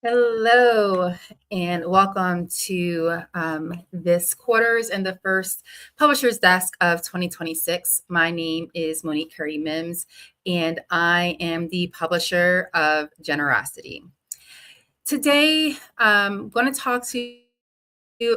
Hello, and welcome to this quarter's and the first Publisher's Desk of 2026. My name is Monique Curry Mims, and I am the publisher of Generosity. Today, I'm going to talk to you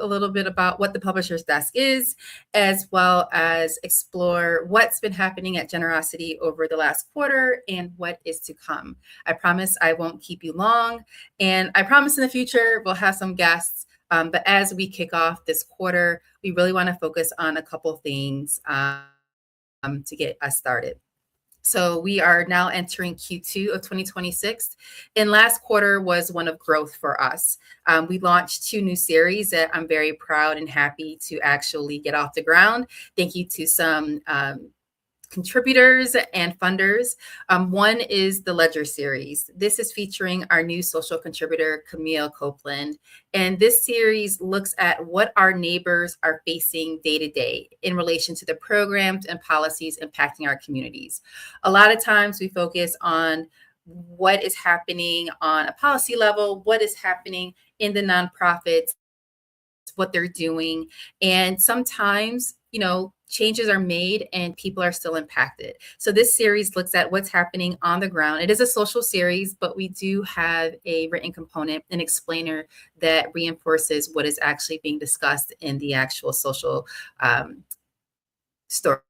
a little bit about what the Publisher's Desk is, as well as explore what's been happening at Generosity over the last quarter and what is to come. I promise I won't keep you long, and I promise in the future we'll have some guests. But as we kick off this quarter, we really want to focus on a couple things to get us started. So we are now entering Q2 of 2026, and last quarter was one of growth for us. We launched two new series that I'm very proud and happy to actually get off the ground. Thank you to some contributors and funders. One is the Ledger series. This is featuring our new social contributor, Camille Copeland. And this series looks at what our neighbors are facing day to day in relation to the programs and policies impacting our communities. A lot of times we focus on what is happening on a policy level, what is happening in the nonprofits, what they're doing. And sometimes, changes are made and people are still impacted. So this series looks at what's happening on the ground. It is a social series, but we do have a written component, an explainer that reinforces what is actually being discussed in the actual social story.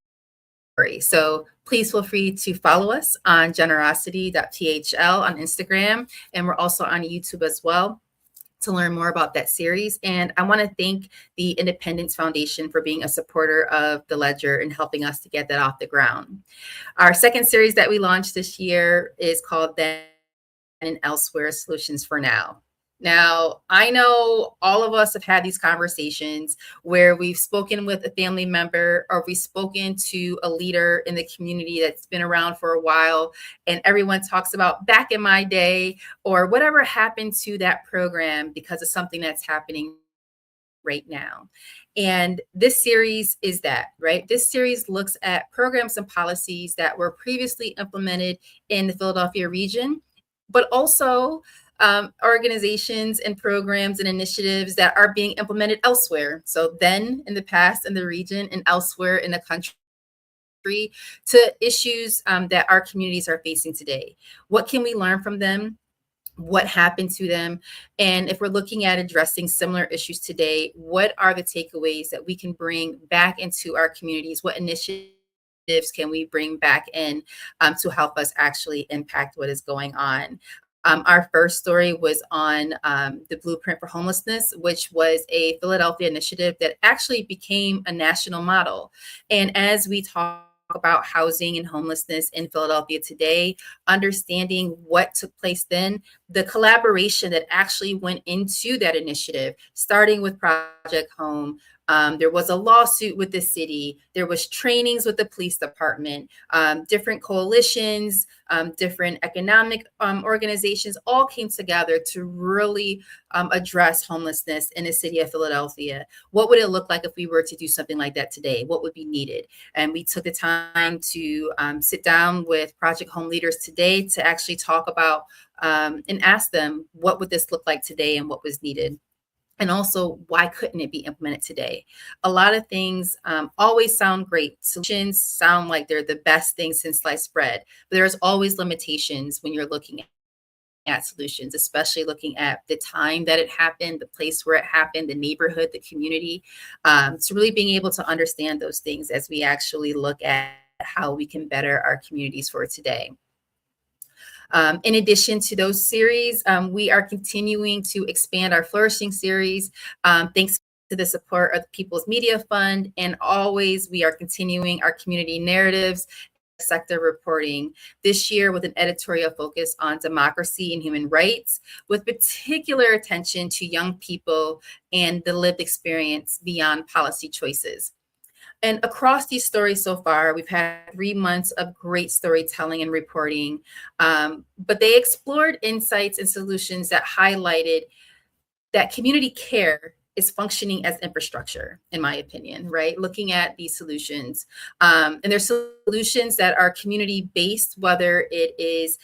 So please feel free to follow us on generosity.thl on Instagram, and we're also on YouTube as well to learn more about that series. And I want to thank the Independence Foundation for being a supporter of the Ledger and helping us to get that off the ground. Our second series that we launched this year is called Then and Elsewhere Solutions for Now. Now, I know all of us have had these conversations where we've spoken with a family member or we've spoken to a leader in the community that's been around for a while, and everyone talks about back in my day or whatever happened to that program because of something that's happening right now. And this series is that, right? This series looks at programs and policies that were previously implemented in the Philadelphia region, but also organizations and programs and initiatives that are being implemented elsewhere. So then in the past in the region and elsewhere in the country, to issues that our communities are facing today. What can we learn from them? What happened to them? And if we're looking at addressing similar issues today, what are the takeaways that we can bring back into our communities? What initiatives can we bring back in to help us actually impact what is going on? Our first story was on the Blueprint for Homelessness, which was a Philadelphia initiative that actually became a national model. And as we talk about housing and homelessness in Philadelphia today, understanding what took place then, the collaboration that actually went into that initiative, starting with Project Home. There was a lawsuit with the city. There was trainings with the police department, different coalitions, different economic organizations all came together to really address homelessness in the city of Philadelphia. What would it look like if we were to do something like that today? What would be needed? And we took the time to sit down with Project Home leaders today to actually talk about and ask them, what would this look like today and what was needed? And also, why couldn't it be implemented today? A lot of things always sound great. Solutions sound like they're the best thing since sliced bread, but there's always limitations when you're looking at solutions, especially looking at the time that it happened, the place where it happened, the neighborhood, the community. So really being able to understand those things as we actually look at how we can better our communities for today. In addition to those series, we are continuing to expand our Flourishing series, thanks to the support of the People's Media Fund. And always, we are continuing our community narratives, sector reporting this year with an editorial focus on democracy and human rights, with particular attention to young people and the lived experience beyond policy choices. And across these stories so far, we've had 3 months of great storytelling and reporting, but they explored insights and solutions that highlighted that community care is functioning as infrastructure, in my opinion, right? Looking at these solutions. And there's solutions that are community based, whether it is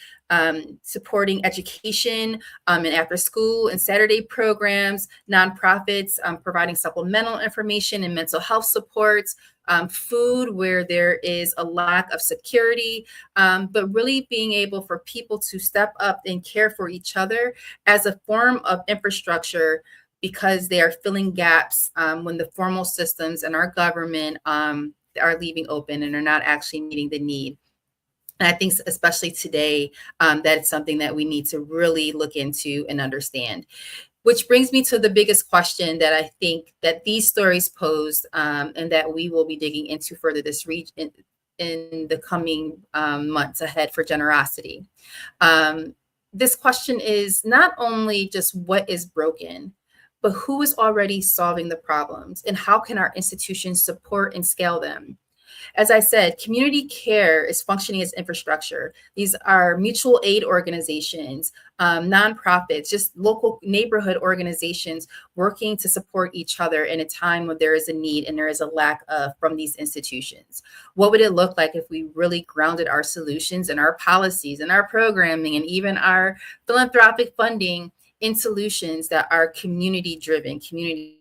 supporting education and after school and Saturday programs, nonprofits providing supplemental information and mental health supports, food where there is a lack of security, but really being able for people to step up and care for each other as a form of infrastructure because they are filling gaps when the formal systems and our government are leaving open and are not actually meeting the need. And I think, especially today, that's something that we need to really look into and understand. Which brings me to the biggest question that I think that these stories pose, and that we will be digging into further this region in the coming months ahead for generosity. This question is not only just what is broken, but who is already solving the problems and how can our institutions support and scale them? As I said, community care is functioning as infrastructure. These are mutual aid organizations, nonprofits, just local neighborhood organizations working to support each other in a time when there is a need and there is a lack of from these institutions. What would it look like if we really grounded our solutions and our policies and our programming and even our philanthropic funding in solutions that are community driven, community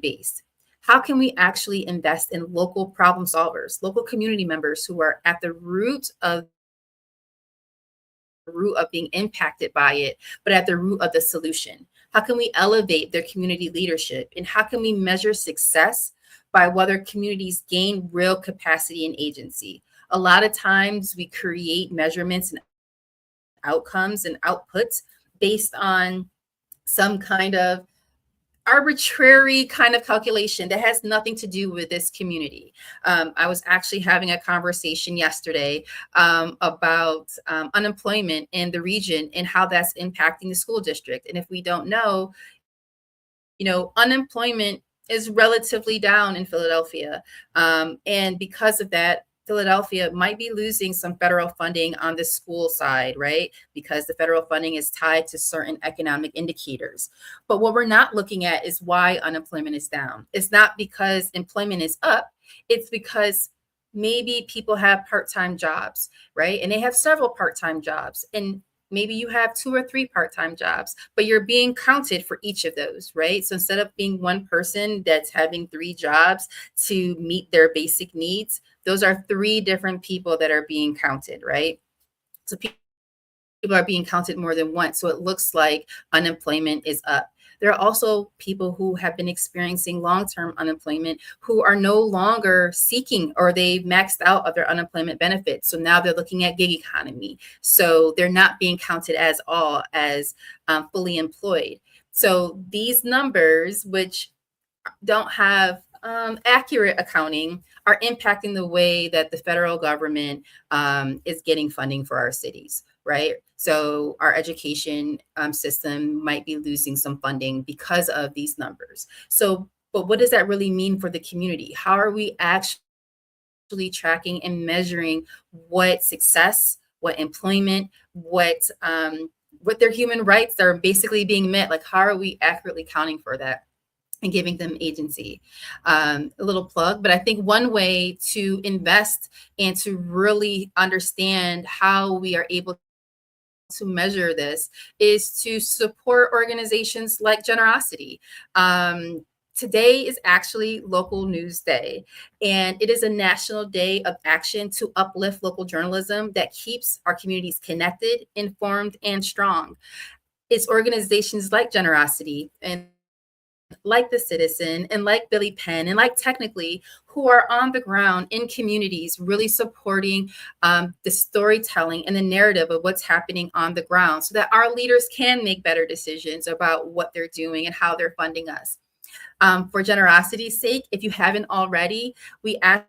based? How can we actually invest in local problem solvers, local community members who are at the root of being impacted by it, but at the root of the solution? How can we elevate their community leadership? And how can we measure success by whether communities gain real capacity and agency? A lot of times we create measurements and outcomes and outputs based on some kind of arbitrary kind of calculation that has nothing to do with this community. I was actually having a conversation yesterday about unemployment in the region and how that's impacting the school district. And if we don't know, unemployment is relatively down in Philadelphia. And because of that, Philadelphia might be losing some federal funding on the school side, right? Because the federal funding is tied to certain economic indicators. But what we're not looking at is why unemployment is down. It's not because employment is up, it's because maybe people have part-time jobs, right? And they have several part-time jobs. And maybe you have 2 or 3 part-time jobs, but you're being counted for each of those, right? So instead of being one person that's having 3 jobs to meet their basic needs, those are 3 different people that are being counted, right? So people are being counted more than once. So it looks like unemployment is up. There are also people who have been experiencing long-term unemployment who are no longer seeking, or they've maxed out of their unemployment benefits. So now they're looking at gig economy. So they're not being counted as fully employed. So these numbers, which don't have accurate accounting, are impacting the way that the federal government is getting funding for our cities, right? So our education system might be losing some funding because of these numbers. So, but what does that really mean for the community? How are we actually tracking and measuring what success, what employment, what their human rights are basically being met? Like, how are we accurately counting for that and giving them agency? A little plug, but I think one way to invest and to really understand how we are able to measure this is to support organizations like Generosity. Today is actually Local News Day, and it is a national day of action to uplift local journalism that keeps our communities connected, informed, and strong. It's organizations like Generosity and like The Citizen and like Billy Penn and like Technically, who are on the ground in communities really supporting the storytelling and the narrative of what's happening on the ground so that our leaders can make better decisions about what they're doing and how they're funding us. For generosity's sake, if you haven't already, we ask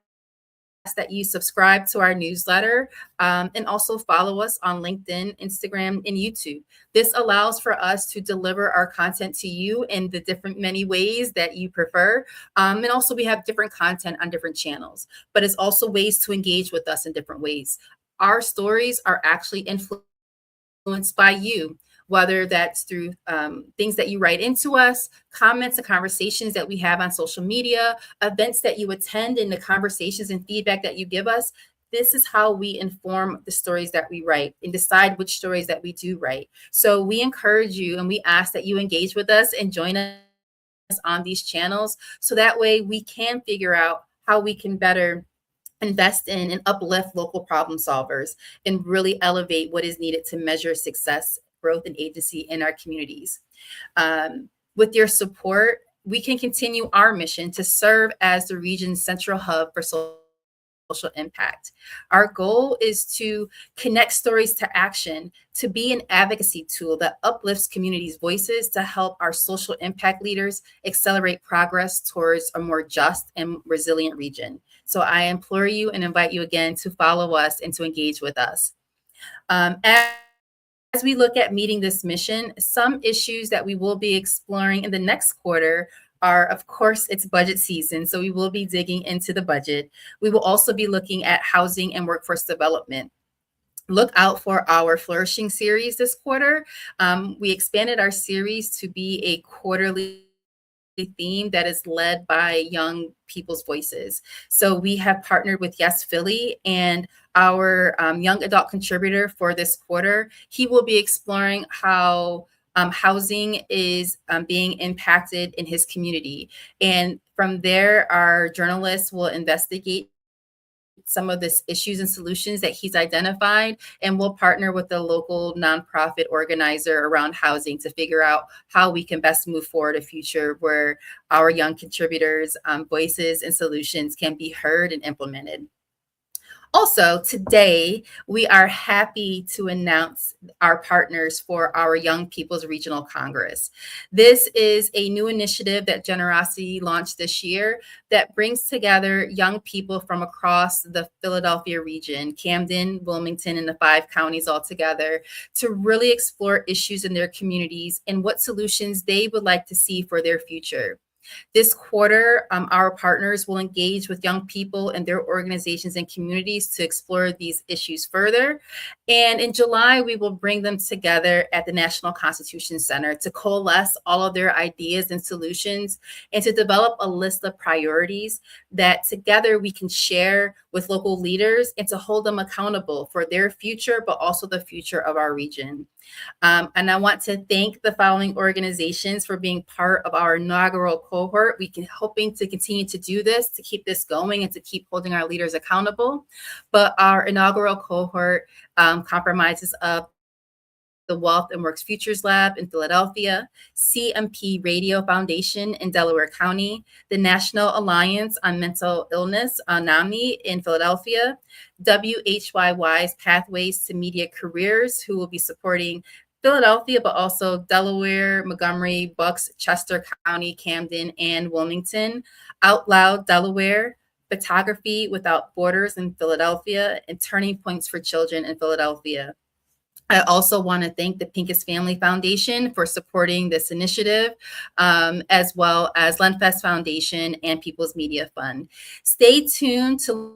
that you subscribe to our newsletter and also follow us on LinkedIn, Instagram, and YouTube. This allows for us to deliver our content to you in the different many ways that you prefer. And also we have different content on different channels, but it's also ways to engage with us in different ways. Our stories are actually influenced by you. whether that's through things that you write into us, comments and conversations that we have on social media, events that you attend, and the conversations and feedback that you give us. This is how we inform the stories that we write and decide which stories that we do write. So we encourage you and we ask that you engage with us and join us on these channels so that way we can figure out how we can better invest in and uplift local problem solvers and really elevate what is needed to measure success, growth, and agency in our communities. With your support, we can continue our mission to serve as the region's central hub for social impact. Our goal is to connect stories to action, to be an advocacy tool that uplifts communities' voices to help our social impact leaders accelerate progress towards a more just and resilient region. So I implore you and invite you again to follow us and to engage with us. As we look at meeting this mission, some issues that we will be exploring in the next quarter are, of course, it's budget season, so we will be digging into the budget. We will also be looking at housing and workforce development. Look out for our Flourishing series this quarter. We expanded our series to be a quarterly theme that is led by young people's voices. So we have partnered with Yes Philly, and our young adult contributor for this quarter, he will be exploring how housing is being impacted in his community. And from there, our journalists will investigate some of the issues and solutions that he's identified, and we'll partner with the local nonprofit organizer around housing to figure out how we can best move forward a future where our young contributors' voices and solutions can be heard and implemented. Also, today, we are happy to announce our partners for our Young People's Regional Congress. This is a new initiative that Generosity launched this year that brings together young people from across the Philadelphia region, Camden, Wilmington, and the 5 counties all together to really explore issues in their communities and what solutions they would like to see for their future. This quarter, our partners will engage with young people and their organizations and communities to explore these issues further. And in July, we will bring them together at the National Constitution Center to coalesce all of their ideas and solutions and to develop a list of priorities that together we can share with local leaders and to hold them accountable for their future, but also the future of our region. And I want to thank the following organizations for being part of our inaugural cohort. We can hoping to continue to do this, to keep this going and to keep holding our leaders accountable. But our inaugural cohort compromises of the Wealth and Works Futures Lab in Philadelphia, CMP Radio Foundation in Delaware County, the National Alliance on Mental Illness, NAMI in Philadelphia, WHYY's Pathways to Media Careers, who will be supporting Philadelphia, but also Delaware, Montgomery, Bucks, Chester County, Camden, and Wilmington, Out Loud Delaware, Photography Without Borders in Philadelphia, and Turning Points for Children in Philadelphia. I also want to thank the Pincus Family Foundation for supporting this initiative, as well as Lenfest Foundation and People's Media Fund. Stay tuned to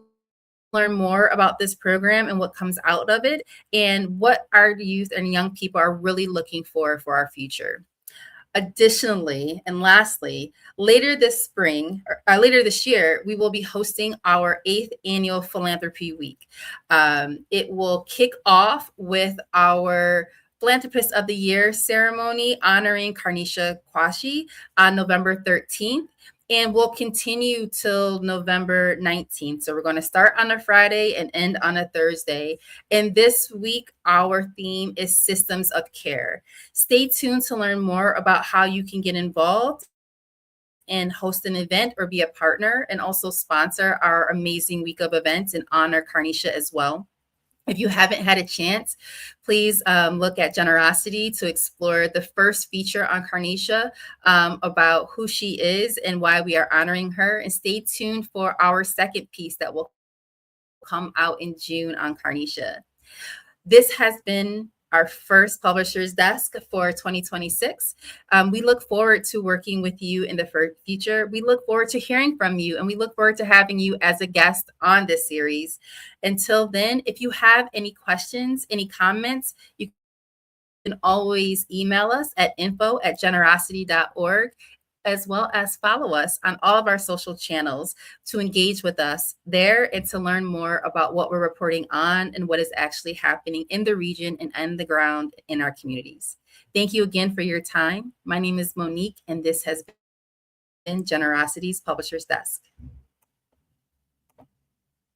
learn more about this program and what comes out of it and what our youth and young people are really looking for our future. Additionally, and lastly, later this year, we will be hosting our 8th annual Philanthropy Week. It will kick off with our Philanthropist of the Year ceremony honoring Carnisha Kwashi on November 13th. And we'll continue till November 19th. So we're going to start on a Friday and end on a Thursday. And this week, our theme is Systems of Care. Stay tuned to learn more about how you can get involved and host an event or be a partner and also sponsor our amazing week of events and honor Carnisha as well. If you haven't had a chance, please look at Generosity to explore the first feature on Carnisha about who she is and why we are honoring her. And stay tuned for our second piece that will come out in June on Carnisha. This has been our first Publisher's Desk for 2026. We look forward to working with you in the future. We look forward to hearing from you, and we look forward to having you as a guest on this series. Until then, if you have any questions, any comments, you can always email us at info@generosity.org, as well as follow us on all of our social channels to engage with us there and to learn more about what we're reporting on and what is actually happening in the region and on the ground in our communities. Thank you again for your time. My name is Monique, and this has been Generosity's Publisher's Desk.